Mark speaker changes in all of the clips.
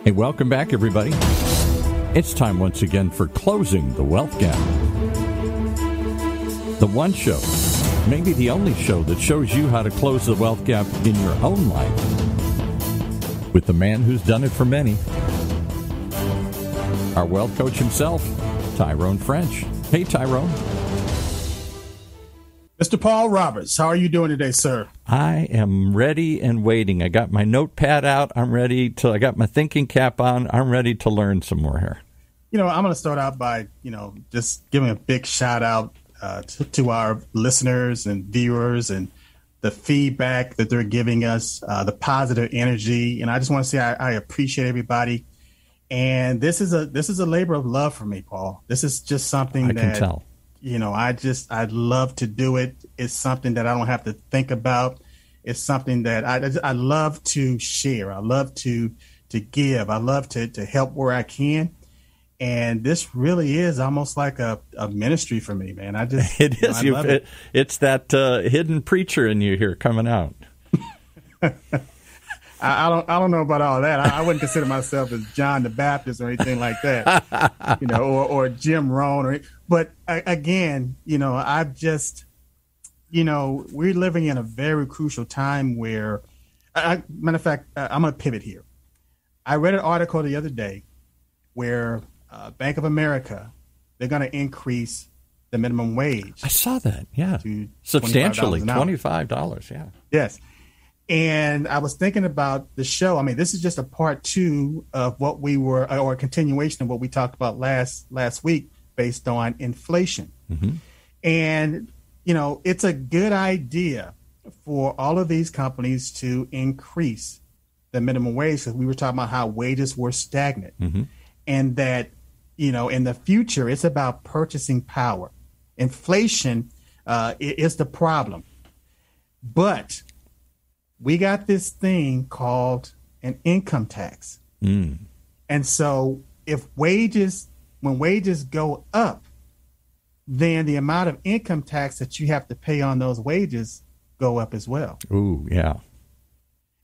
Speaker 1: Hey, welcome back, everybody. It's time once again for Closing the Wealth Gap. The one show, maybe the only show that shows you how to close the wealth gap in your own life with the man who's done it for many, our wealth coach himself, Tyrone French. Hey, Tyrone.
Speaker 2: Mr. Paul Roberts, how are you doing today, sir?
Speaker 1: I am ready and waiting. I got my notepad out. I got my thinking cap on. I'm ready to learn some more here.
Speaker 2: I'm going to start out by, just giving a big shout out to our listeners and viewers and the feedback that they're giving us, the positive energy. And I just want to say I appreciate everybody. And this is a labor of love for me, Paul. This is just something
Speaker 1: I can tell.
Speaker 2: I'd love to do it. It's something that I don't have to think about. It's something that I love to share. I love to give. I love to help where I can. And this really is almost like a ministry for me, man.
Speaker 1: It is. It's that hidden preacher in you here coming out.
Speaker 2: I don't know about all that. I wouldn't consider myself as John the Baptist or anything like that, or Jim Rohn. But again, I've just, we're living in a very crucial time where, matter of fact, I'm going to pivot here. I read an article the other day where Bank of America, they're going to increase the minimum wage.
Speaker 1: I saw that, yeah. Substantially, $25, yeah.
Speaker 2: Yes. And I was thinking about the show. I mean, this is just a part two of what we were, or a continuation of what we talked about last week based on inflation. Mm-hmm. And, it's a good idea for all of these companies to increase the minimum wage, because we were talking about how wages were stagnant. Mm-hmm. And that, in the future, it's about purchasing power. Inflation is the problem. But we got this thing called an income tax. Mm. And so when wages go up, then the amount of income tax that you have to pay on those wages go up as well.
Speaker 1: Ooh, yeah.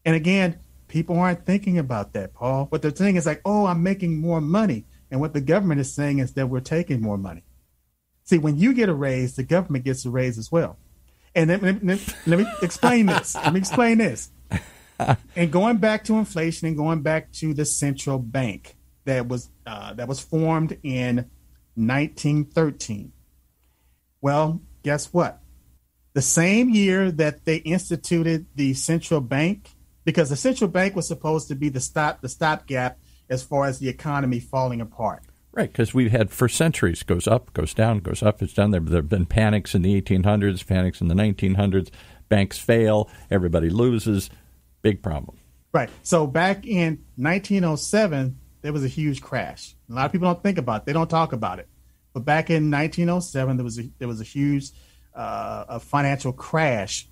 Speaker 2: And again, people aren't thinking about that, Paul. What they're saying is like, oh, I'm making more money. And what the government is saying is that we're taking more money. See, when you get a raise, the government gets a raise as well. And let me explain this. And going back to inflation and going back to the central bank that was formed in 1913. Well, guess what? The same year that they instituted the central bank, because the central bank was supposed to be the stopgap as far as the economy falling apart.
Speaker 1: Right, because we've had for centuries, goes up, goes down, goes up, it's down. There have been panics in the 1800s, panics in the 1900s. Banks fail, everybody loses, big problem.
Speaker 2: Right. So back in 1907, there was a huge crash. A lot of people don't think about it. They don't talk about it. But back in 1907, there was a huge a financial crash,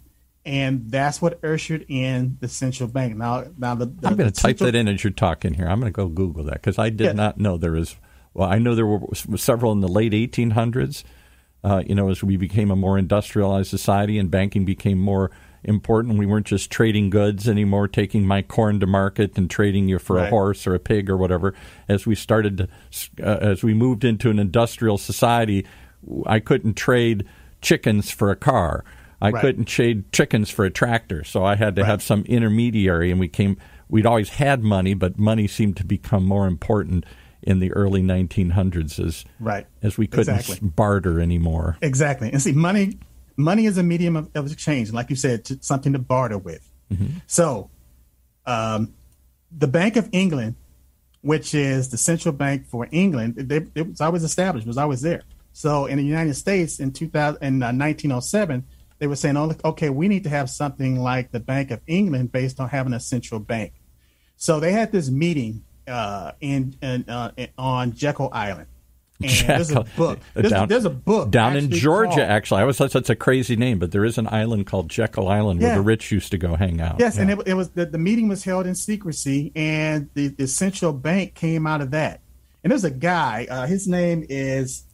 Speaker 2: and that's what ushered in the central bank. Now I'm going
Speaker 1: to type that in as you're talking here. I'm going to go Google that because I did not know there was. Well, I know there were several in the late 1800s, as we became a more industrialized society and banking became more important. We weren't just trading goods anymore, taking my corn to market and trading you for a horse or a pig or whatever. As we moved into an industrial society, I couldn't trade chickens for a car. I couldn't trade chickens for a tractor. So I had to have some intermediary, and we'd always had money, but money seemed to become more important in the early 1900s as we couldn't barter anymore.
Speaker 2: Exactly. And see, money is a medium of exchange. Like you said, something to barter with. Mm-hmm. So the Bank of England, which is the central bank for England, it was always established, was always there. So in the United States in 1907, they were saying, okay, we need to have something like the Bank of England based on having a central bank. So they had this meeting on Jekyll Island. And there's a book. There's a book
Speaker 1: down in Georgia. Actually, I always thought that's a crazy name, but there is an island called Jekyll Island where the rich used to go hang out.
Speaker 2: Yes, and it was the meeting was held in secrecy, and the central bank came out of that. And there's a guy. His name is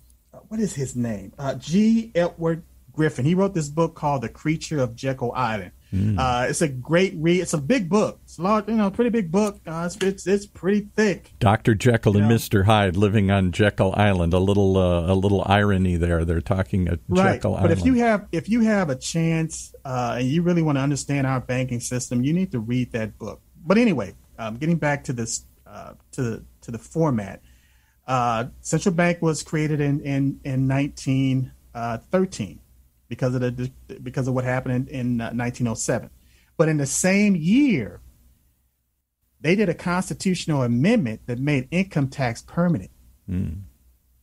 Speaker 2: what is his name? G. Edward Griffin. He wrote this book called The Creature of Jekyll Island. It's a great read. It's a big book. It's a large, pretty big book. It's pretty thick.
Speaker 1: Dr. Jekyll and Mr. Hyde living on Jekyll Island. A little irony there. They're talking at Jekyll Island.
Speaker 2: But if you have a chance and you really want to understand our banking system, you need to read that book. But anyway, getting back to this to the format. Central bank was created in 1913 because of what happened in 1907. But in the same year, they did a constitutional amendment that made income tax permanent. Now,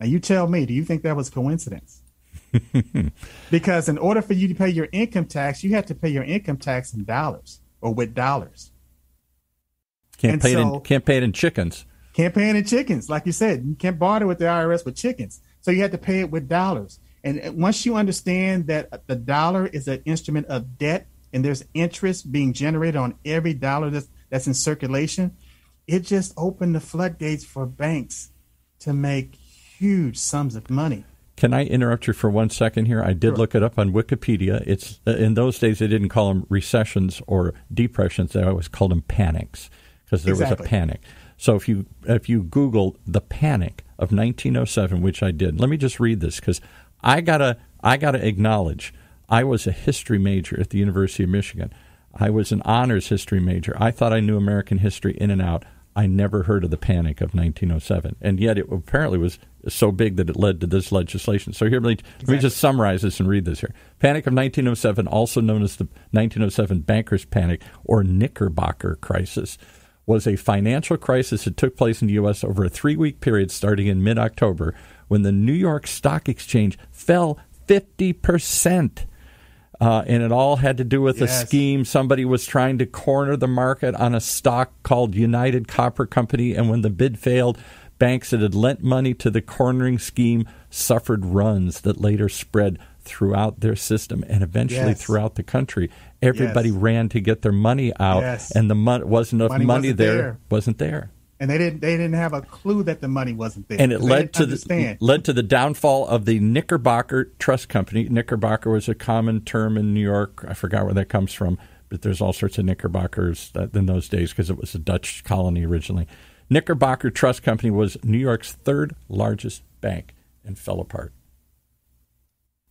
Speaker 2: you tell me, do you think that was coincidence? Because in order for you to pay your income tax, you have to pay your income tax in dollars or with dollars.
Speaker 1: Can't pay it in chickens.
Speaker 2: Can't pay it in chickens. Like you said, you can't barter with the IRS with chickens. So you have to pay it with dollars. And once you understand that the dollar is an instrument of debt and there's interest being generated on every dollar that's in circulation, it just opened the floodgates for banks to make huge sums of money.
Speaker 1: Can I interrupt you for 1 second here? I did look it up on Wikipedia. It's in those days they didn't call them recessions or depressions. They always called them panics because there was a panic. So if you Google the panic of 1907, which I did, let me just read this because I gotta acknowledge I was a history major at the University of Michigan. I was an honors history major. I thought I knew American history in and out. I never heard of the panic of 1907, and yet it apparently was so big that it led to this legislation. So here, let me just summarize this and read this here. Panic of 1907, also known as the 1907 Bankers' Panic or Knickerbocker Crisis, was a financial crisis that took place in the U.S. over a 3-week period starting in mid-October when the New York Stock Exchange fell 50%. And it all had to do with a scheme. Somebody was trying to corner the market on a stock called United Copper Company, and when the bid failed, banks that had lent money to the cornering scheme suffered runs that later spread throughout their system and eventually throughout the country. Everybody ran to get their money out, and the wasn't enough money there. Wasn't there.
Speaker 2: And they didn't have a clue that the money wasn't there.
Speaker 1: And it led to the downfall of the Knickerbocker Trust Company. Knickerbocker was a common term in New York. I forgot where that comes from, but there's all sorts of Knickerbockers in those days because it was a Dutch colony originally. Knickerbocker Trust Company was New York's third largest bank and fell apart.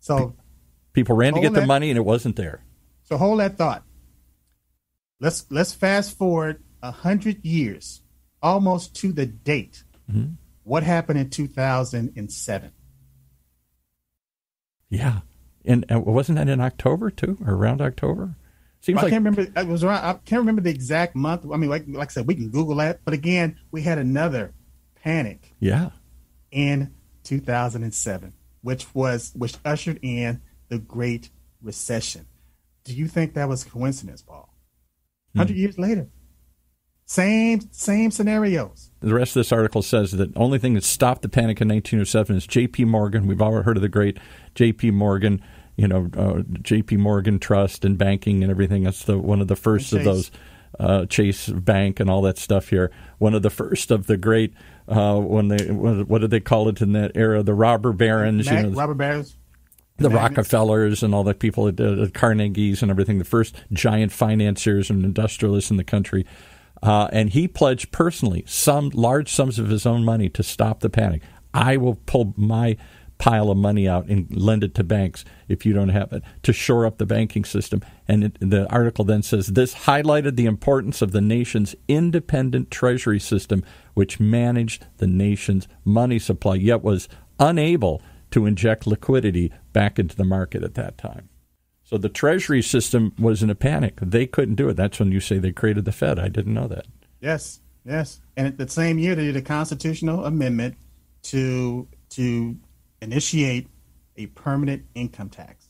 Speaker 2: So
Speaker 1: people ran to get their money and it wasn't there.
Speaker 2: So hold that thought. Let's fast forward 100 years. Almost to the date. Mm-hmm. What happened in 2007? Yeah,
Speaker 1: and wasn't that in October too, or around October?
Speaker 2: Seems I can't remember. It was around. I can't remember the exact month. I mean, like I said, we can Google that. But again, we had another panic.
Speaker 1: Yeah.
Speaker 2: In 2007, which ushered in the Great Recession. Do you think that was coincidence, Paul? 100 years later. Same scenarios. The
Speaker 1: rest of this article says that the only thing that stopped the panic in 1907 is J.P. Morgan. We've all heard of the great J.P. Morgan, J.P. Morgan Trust and banking and everything. That's one of the first of those, Chase Bank and all that stuff here. One of the first of the great, what did they call it in that era? The robber barons.
Speaker 2: Robber barons.
Speaker 1: The Rockefellers and all the people at Carnegie's and everything. The first giant financiers and industrialists in the country. And he pledged personally large sums of his own money to stop the panic. I will pull my pile of money out and lend it to banks if you don't have it, to shore up the banking system. And the article then says, this highlighted the importance of the nation's independent treasury system, which managed the nation's money supply, yet was unable to inject liquidity back into the market at that time. So the Treasury system was in a panic. They couldn't do it. That's when you say they created the Fed. I didn't know that.
Speaker 2: Yes. And at the same year, they did a constitutional amendment to initiate a permanent income tax.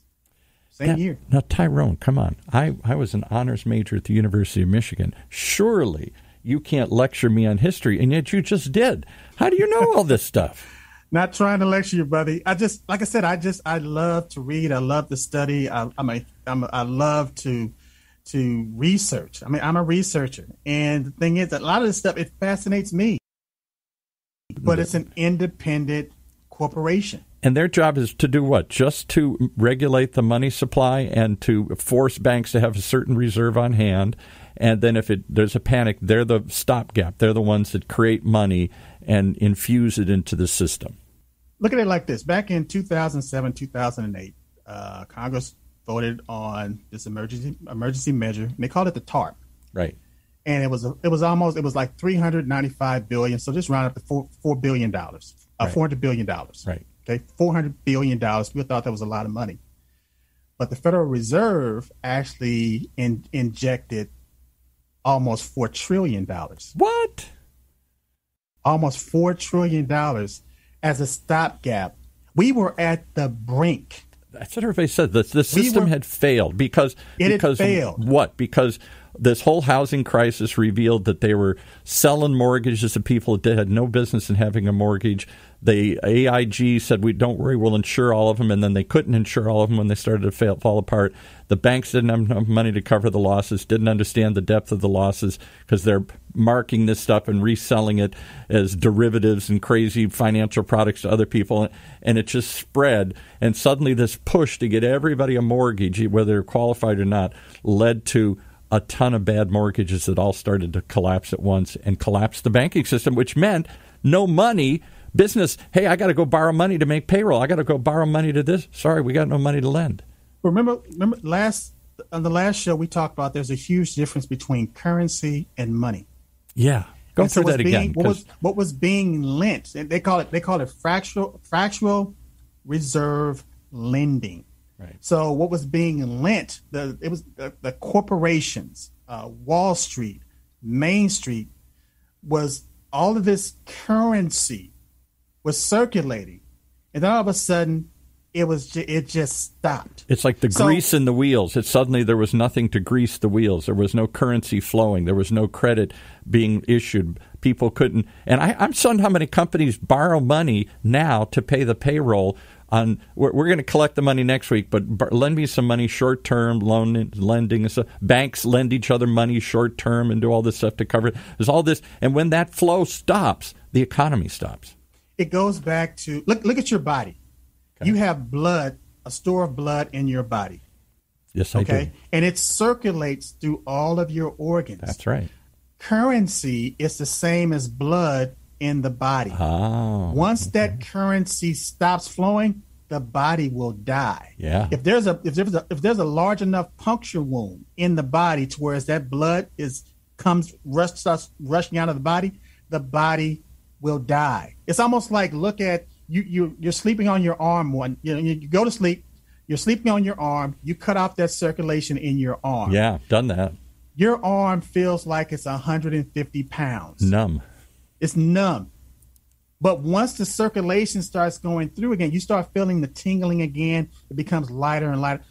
Speaker 2: Same year.
Speaker 1: Now, Tyrone, come on. I was an honors major at the University of Michigan. Surely you can't lecture me on history, and yet you just did. How do you know all this stuff?
Speaker 2: Not trying to lecture you, buddy. I love to read. I love to study. I love to research. I mean, I'm a researcher, and the thing is, that a lot of this stuff, it fascinates me. But it's an independent corporation.
Speaker 1: And their job is to do what? Just to regulate the money supply and to force banks to have a certain reserve on hand. And then if there's a panic, they're the stopgap. They're the ones that create money and infuse it into the system.
Speaker 2: Look at it like this. Back in 2007, 2008, Congress voted on this emergency measure, and they called it the TARP.
Speaker 1: Right.
Speaker 2: And it was like $395 billion. So just round up to $4 billion, $400 billion.
Speaker 1: Right.
Speaker 2: Okay, $400 billion. People thought that was a lot of money. But the Federal Reserve actually injected almost $4 trillion.
Speaker 1: What?
Speaker 2: Almost $4 trillion as a stopgap. We were at the brink.
Speaker 1: That's what everybody said. The system had failed because
Speaker 2: had failed.
Speaker 1: What? Because this whole housing crisis revealed that they were selling mortgages to people that had no business in having a mortgage. The AIG said, don't worry, we'll insure all of them, and then they couldn't insure all of them when they started to fall apart. The banks didn't have enough money to cover the losses, didn't understand the depth of the losses because they're marking this stuff and reselling it as derivatives and crazy financial products to other people, and it just spread. And suddenly this push to get everybody a mortgage, whether they're qualified or not, led to a ton of bad mortgages that all started to collapse at once and collapsed the banking system, which meant no money. Business, hey, I got to go borrow money to make payroll. I got to go borrow money to this. Sorry, we got no money to lend.
Speaker 2: Remember on the last show we talked about there's a huge difference between currency and money.
Speaker 1: Yeah, go through that again.
Speaker 2: What was being lent? They call it fractional reserve lending.
Speaker 1: Right.
Speaker 2: So what was being lent? It was the corporations, Wall Street, Main Street, was all of this currency was circulating, and then all of a sudden it just stopped.
Speaker 1: It's like the grease in the wheels. Suddenly there was nothing to grease the wheels. There was no currency flowing. There was no credit being issued. People couldn't. And I'm stunned how many companies borrow money now to pay the payroll. We're going to collect the money next week, but lend me some money short-term lending. Banks lend each other money short-term and do all this stuff to cover it. There's all this. And when that flow stops, the economy stops.
Speaker 2: It goes back to, look at your body. Okay. You have blood, a store of blood in your body.
Speaker 1: Yes, I do.
Speaker 2: And it circulates through all of your organs.
Speaker 1: That's right.
Speaker 2: Currency is the same as blood in the body.
Speaker 1: Oh,
Speaker 2: once that currency stops flowing, the body will die.
Speaker 1: Yeah.
Speaker 2: If there's a large enough puncture wound in the body to where that blood starts rushing out of the body will die. It's almost like, look at you're sleeping on your arm. You go to sleep, you're sleeping on your arm. You cut off that circulation in your arm.
Speaker 1: Yeah, done that.
Speaker 2: Your arm feels like it's 150 pounds.
Speaker 1: Numb.
Speaker 2: It's numb. But once the circulation starts going through again, you start feeling the tingling again. It becomes lighter and lighter.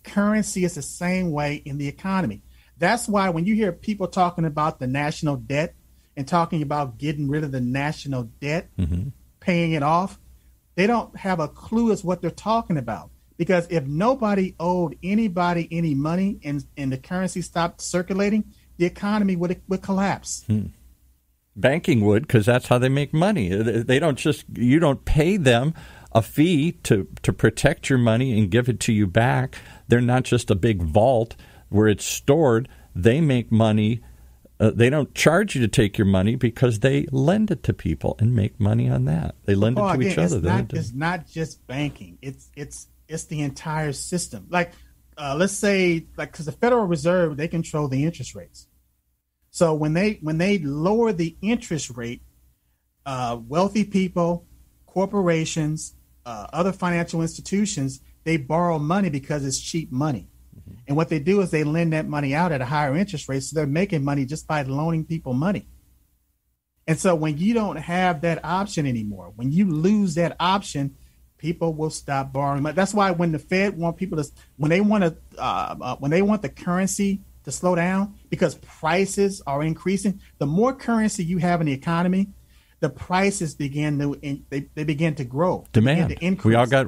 Speaker 2: Currency is the same way in the economy. That's why when you hear people talking about the national debt and talking about getting rid of the national debt, paying it off, they don't have a clue as what they're talking about. Because if nobody owed anybody any money and the currency stopped circulating, the economy would collapse.
Speaker 1: Banking would, because that's how they make money. They don't you don't pay them a fee to protect your money and give it to you back. They're not just a big vault where it's stored. They make money. They don't charge you to take your money because they lend it to people and make money on that. They lend it to each other.
Speaker 2: It's not just banking. It's the entire system. Like, let's say, because the Federal Reserve, they control the interest rates. So when they lower the interest rate, wealthy people, corporations, other financial institutions, they borrow money because it's cheap money. And what they do is they lend that money out at a higher interest rate. So they're making money just by loaning people money. And so when you don't have that option anymore, when you lose that option, people will stop borrowing money. That's why when the Fed want people to, when they want the currency to slow down because prices are increasing, the more currency you have in the economy, the prices begin to grow.
Speaker 1: Demand.
Speaker 2: To increase.
Speaker 1: We all got.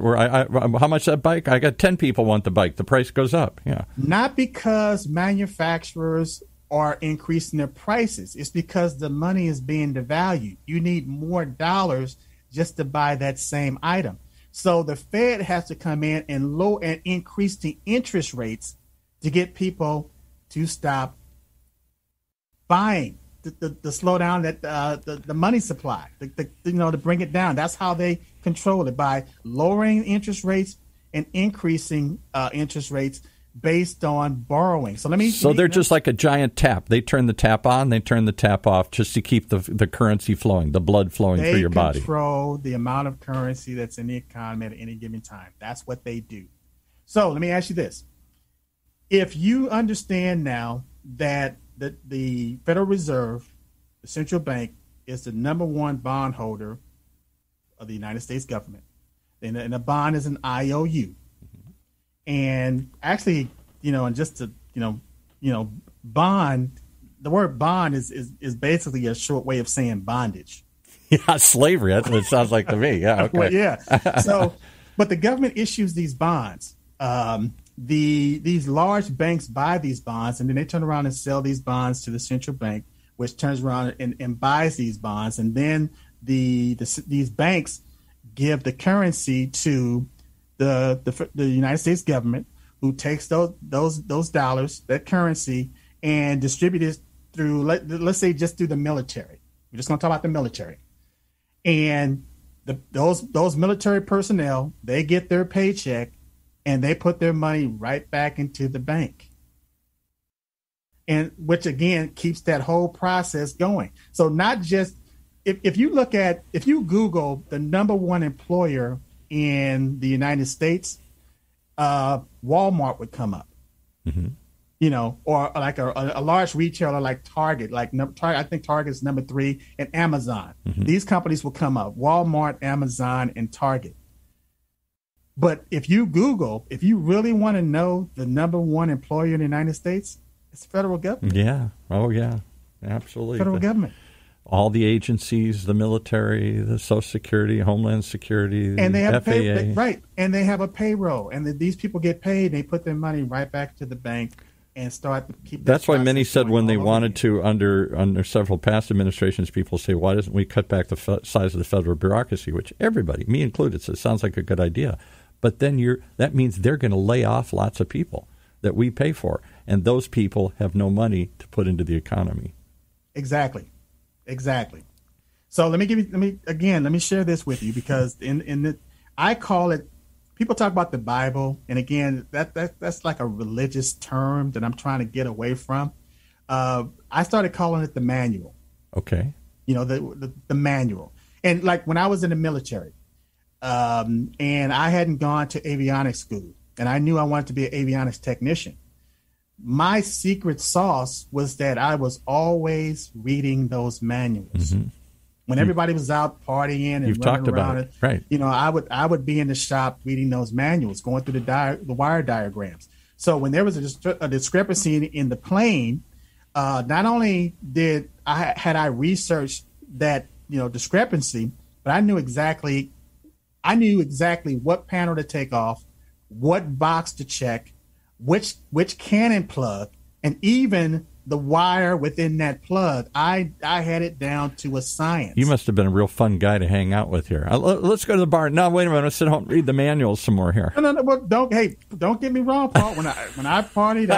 Speaker 1: How much that bike? I got 10 people want the bike. The price goes up. Yeah.
Speaker 2: Not because manufacturers are increasing their prices. It's because the money is being devalued. You need more dollars just to buy that same item. So the Fed has to come in and increase the interest rates to get people to stop buying, to slow down the money supply, to bring it down. That's how they control it, by lowering interest rates and increasing interest rates based on borrowing. So
Speaker 1: they're just like a giant tap. They turn the tap on, they turn the tap off, just to keep the currency flowing, the blood flowing through your body.
Speaker 2: They control the amount of currency that's in the economy at any given time. That's what they do. So let me ask you this. If you understand now that the Federal Reserve, the central bank, is the number one bondholder of the United States government, and a bond is an IOU. And actually, and just to, bond, the word bond is basically a short way of saying bondage.
Speaker 1: Yeah, slavery. That's what it sounds like to me. Yeah, okay.
Speaker 2: Well, yeah. So, but the government issues these bonds. These large banks buy these bonds, and then they turn around and sell these bonds to the central bank, which turns around and buys these bonds. And then these banks give the currency to the United States government, who takes those dollars, that currency, and distribute it through, let's say, just through the military. We're just going to talk about the military. And those military personnel, they get their paycheck, and they put their money right back into the bank. And which, again, keeps that whole process going. So not just, if you Google the number one employer in the United States, Walmart would come up, or like a large retailer like Target, I think Target's number 3, and Amazon. These companies will come up: Walmart, Amazon, and Target. But if you really want to know the number one employer in the United States, it's the federal government.
Speaker 1: Yeah. Oh, yeah. Absolutely.
Speaker 2: Federal government.
Speaker 1: All the agencies, the military, the Social Security, Homeland Security,
Speaker 2: and they have
Speaker 1: FAA.
Speaker 2: Right. And they have a payroll. And these people get paid, and they put their money right back to the bank and start to keep.
Speaker 1: That's why many said when they wanted to, under several past administrations, people say, why doesn't we cut back the size of the federal bureaucracy, which everybody, me included, says sounds like a good idea. But then that means they're going to lay off lots of people that we pay for, and those people have no money to put into the economy.
Speaker 2: Exactly. So let me share this with you, because I call it, people talk about the Bible, and again, that's like a religious term that I'm trying to get away from. I started calling it the manual.
Speaker 1: Okay.
Speaker 2: The manual. And like when I was in the military, and I hadn't gone to avionics school, and I knew I wanted to be an avionics technician. My secret sauce was that I was always reading those manuals. When everybody was out partying and running around,
Speaker 1: right?
Speaker 2: I would be in the shop reading those manuals, going through the wire diagrams. So when there was a discrepancy in the plane, not only had I researched that discrepancy, but I knew exactly what panel to take off, what box to check, which cannon plug, and even the wire within that plug. I had it down to a science.
Speaker 1: You must have been a real fun guy to hang out with here. Let's go to the bar. No, wait a minute. Let's sit home and read the manuals some more here.
Speaker 2: No. Well, don't get me wrong, Paul. When I partied,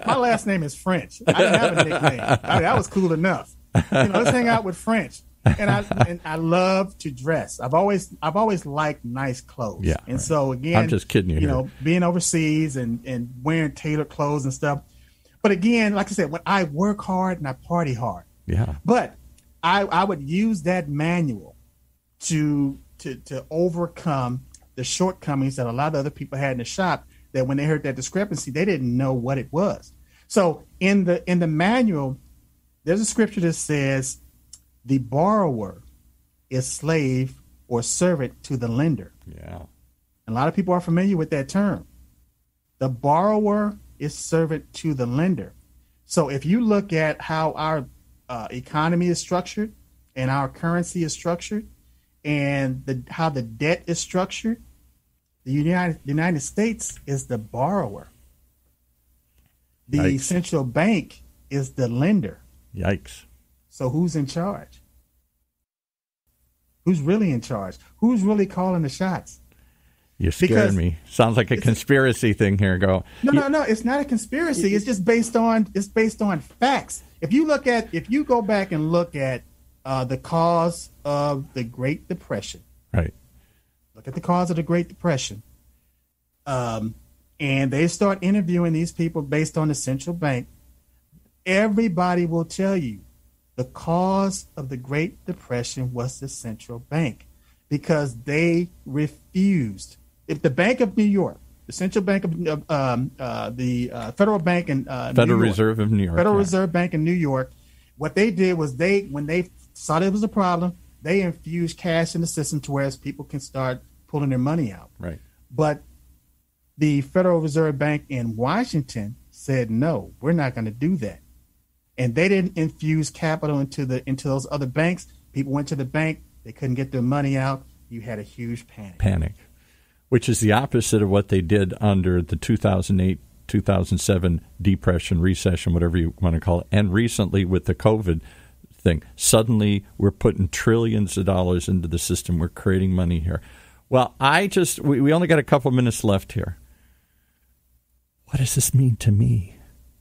Speaker 2: my last name is French. I didn't have a nickname. That was cool enough. Let's hang out with French. And I love to dress. I've always liked nice clothes.
Speaker 1: Yeah.
Speaker 2: And so again,
Speaker 1: I'm just kidding you.
Speaker 2: Being overseas and wearing tailored clothes and stuff. But again, like I said, when I work hard and I party hard.
Speaker 1: Yeah.
Speaker 2: But I would use that manual to overcome the shortcomings that a lot of other people had in the shop, that when they heard that discrepancy, they didn't know what it was. So in the manual, there's a scripture that says, the borrower is slave or servant to the lender.
Speaker 1: Yeah.
Speaker 2: And a lot of people are familiar with that term. The borrower is servant to the lender. So if you look at how our economy is structured and our currency is structured and how the debt is structured, the United States is the borrower. The
Speaker 1: Yikes.
Speaker 2: central bank is the lender.
Speaker 1: Yikes.
Speaker 2: So who's in charge? Who's really in charge? Who's really calling the shots?
Speaker 1: You scared me. Sounds like a conspiracy thing here.
Speaker 2: No. It's not a conspiracy. It's just based on facts. If you go back and look at the cause of the Great Depression,
Speaker 1: right?
Speaker 2: Look at the cause of the Great Depression, and they start interviewing these people based on the central bank. Everybody will tell you the cause of the Great Depression was the central bank, because they refused. If the Bank of New York, the central bank of the Federal Bank in
Speaker 1: Federal Reserve of New York,
Speaker 2: Federal Reserve Bank in New York, what they did was when they saw there was a problem, they infused cash in the system to where people can start pulling their money out.
Speaker 1: Right.
Speaker 2: But the Federal Reserve Bank in Washington said, no, we're not going to do that. And they didn't infuse capital into those other banks. People went to the bank, they couldn't get their money out. You had a huge panic. Which is the opposite of what they did under the 2008, 2007 depression, recession, whatever you want to call it. And recently with the COVID thing, suddenly we're putting trillions of dollars into the system. We're creating money here. Well, we only got a couple minutes left here. What does this mean to me?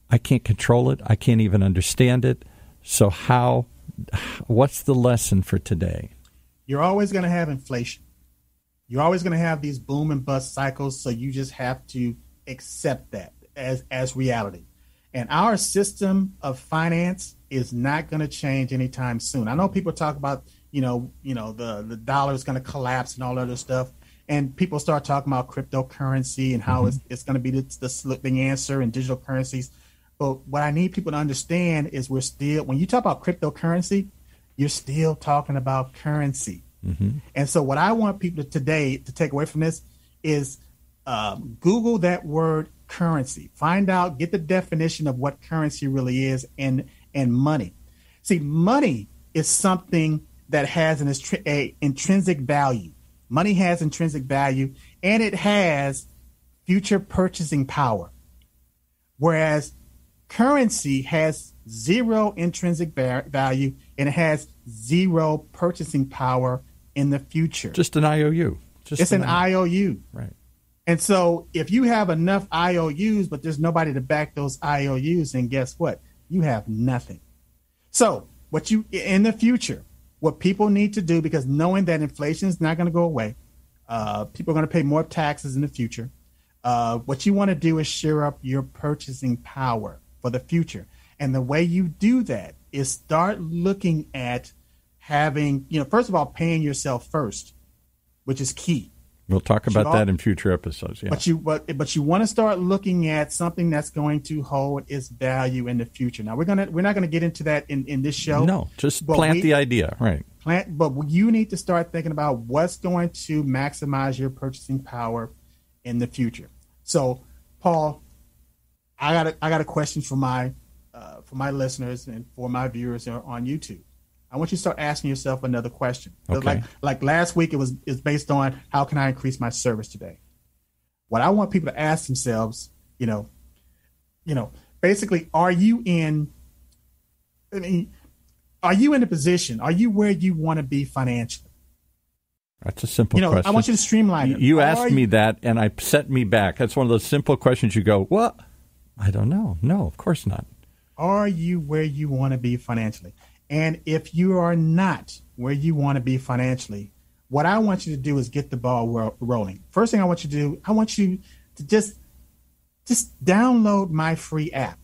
Speaker 2: I can't control it. I can't even understand it. So what's the lesson for today? You're always going to have inflation. You're always going to have these boom and bust cycles, so you just have to accept that as reality. And our system of finance is not going to change anytime soon. I know people talk about, the dollar is going to collapse and all that other stuff, and people start talking about cryptocurrency and how it's going to be the slipping answer in digital currencies. But what I need people to understand is when you talk about cryptocurrency, you're still talking about currency. Mm-hmm. And so what I want people today to take away from this is Google that word currency. Find out, get the definition of what currency really is and money. See, money is something that has an intrinsic value. Money has intrinsic value, and it has future purchasing power. Whereas currency has zero intrinsic value, and it has zero purchasing power in the future.
Speaker 1: Just an IOU.
Speaker 2: It's an IOU.
Speaker 1: Right.
Speaker 2: And so if you have enough IOUs, but there's nobody to back those IOUs, then guess what? You have nothing. So in the future, what people need to do, because knowing that inflation is not going to go away, people are going to pay more taxes in the future. What you want to do is shore up your purchasing power for the future. And the way you do that is start looking at having, first of all, paying yourself first, which is key.
Speaker 1: We'll talk about that in future episodes. Yeah.
Speaker 2: But you want to start looking at something that's going to hold its value in the future. Now we're not gonna get into that in this show.
Speaker 1: No, just plant the idea, right?
Speaker 2: But you need to start thinking about what's going to maximize your purchasing power in the future. So, Paul, I got a question for my listeners and for my viewers on YouTube. I want you to start asking yourself another question.
Speaker 1: Okay.
Speaker 2: Like last week, it's based on how can I increase my service today? What I want people to ask themselves, basically, are you in a position? Are you where you want to be financially?
Speaker 1: That's a simple question.
Speaker 2: I want you to streamline it.
Speaker 1: You asked me that, and I set me back. That's one of those simple questions you go, what? I don't know. No, of course not.
Speaker 2: Are you where you want to be financially? And if you are not where you want to be financially, what I want you to do is get the ball rolling. First thing I want you to do, I want you to just download my free app.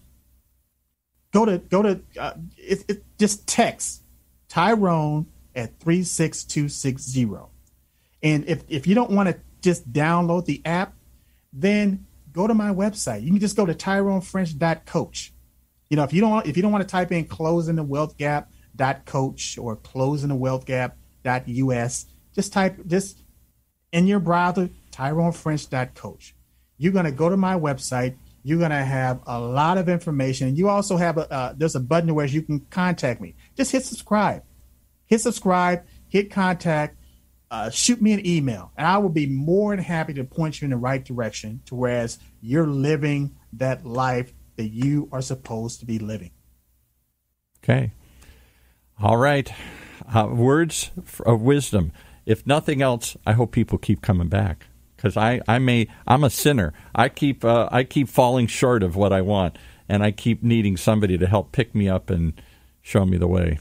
Speaker 2: Just text Tyrone at 36260. And if you don't want to just download the app, then go to my website. You can just go to tyronefrench.coach. If you don't want to type in closingthewealthgap.coach or closingthewealthgap.us, just in your browser, tyronefrench.coach. You're going to go to my website. You're going to have a lot of information. You also have there's a button where you can contact me. Just hit subscribe. Hit contact, shoot me an email, and I will be more than happy to point you in the right direction to whereas you're living that life that you are supposed to be living.
Speaker 1: Okay. All right. Words of wisdom. If nothing else, I hope people keep coming back because I'm a sinner. I keep falling short of what I want, and I keep needing somebody to help pick me up and show me the way.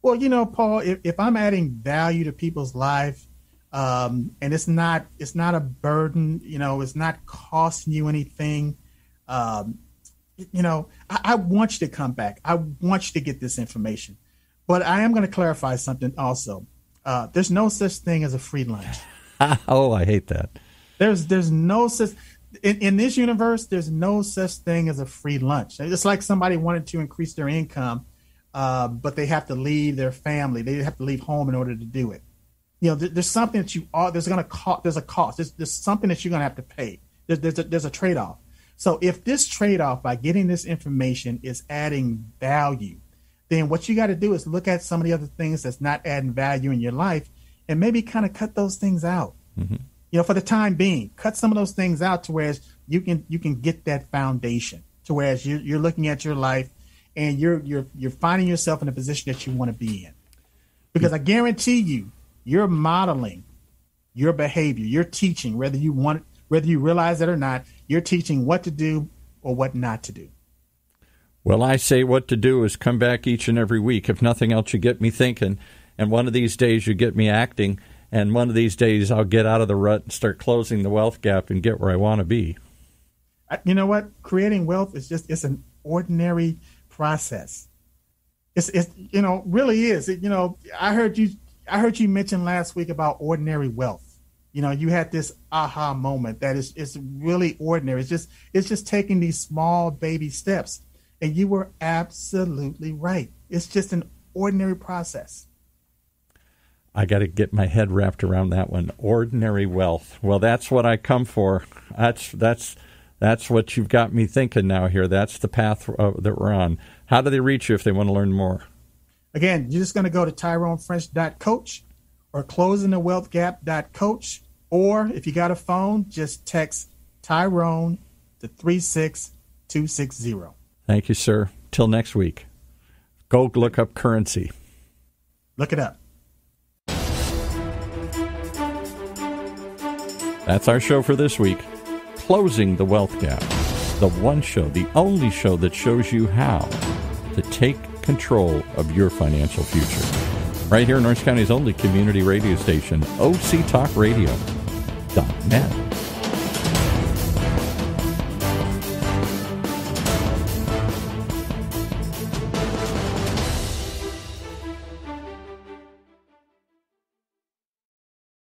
Speaker 2: Well, Paul, if I'm adding value to people's life, and it's not a burden, it's not costing you anything, I want you to come back. I want you to get this information. But I am going to clarify something also. There's no such thing as a free lunch.
Speaker 1: Oh, I hate that.
Speaker 2: There's no such in this universe. There's no such thing as a free lunch. It's like somebody wanted to increase their income, but they have to leave their family. They have to leave home in order to do it. There's something that there's a cost. There's something that you're going to have to pay. There's a trade-off. So if this trade-off by getting this information is adding value, then what you got to do is look at some of the other things that's not adding value in your life and maybe kind of cut those things out. Mm-hmm. For the time being, cut some of those things out to where you can get that foundation to where you're looking at your life and you're finding yourself in a position that you want to be in. Because I guarantee you're modeling your behavior, you're teaching, whether you realize it or not, you're teaching what to do or what not to do.
Speaker 1: Well, I say what to do is come back each and every week. If nothing else, you get me thinking, and one of these days you get me acting, and one of these days I'll get out of the rut and start closing the wealth gap and get where I want to be.
Speaker 2: You know what? Creating wealth it's an ordinary process. It's really is. I heard you mention last week about ordinary wealth. You had this aha moment that it's really ordinary. It's just taking these small baby steps. And you were absolutely right. It's just an ordinary process.
Speaker 1: I got to get my head wrapped around that one. Ordinary wealth. Well, that's what I come for. That's what you've got me thinking now here. That's the path that we're on. How do they reach you if they want to learn more?
Speaker 2: Again, you're just going to go to TyroneFrench.coach or closingthewealthgap.coach. Or if you got a phone, just text Tyrone to 36260.
Speaker 1: Thank you, sir. Till next week. Go look up currency.
Speaker 2: Look it up.
Speaker 1: That's our show for this week. Closing the Wealth Gap. The one show, the only show that shows you how to take control of your financial future. Right here in Orange County's only community radio station, OCTalkRadio.net.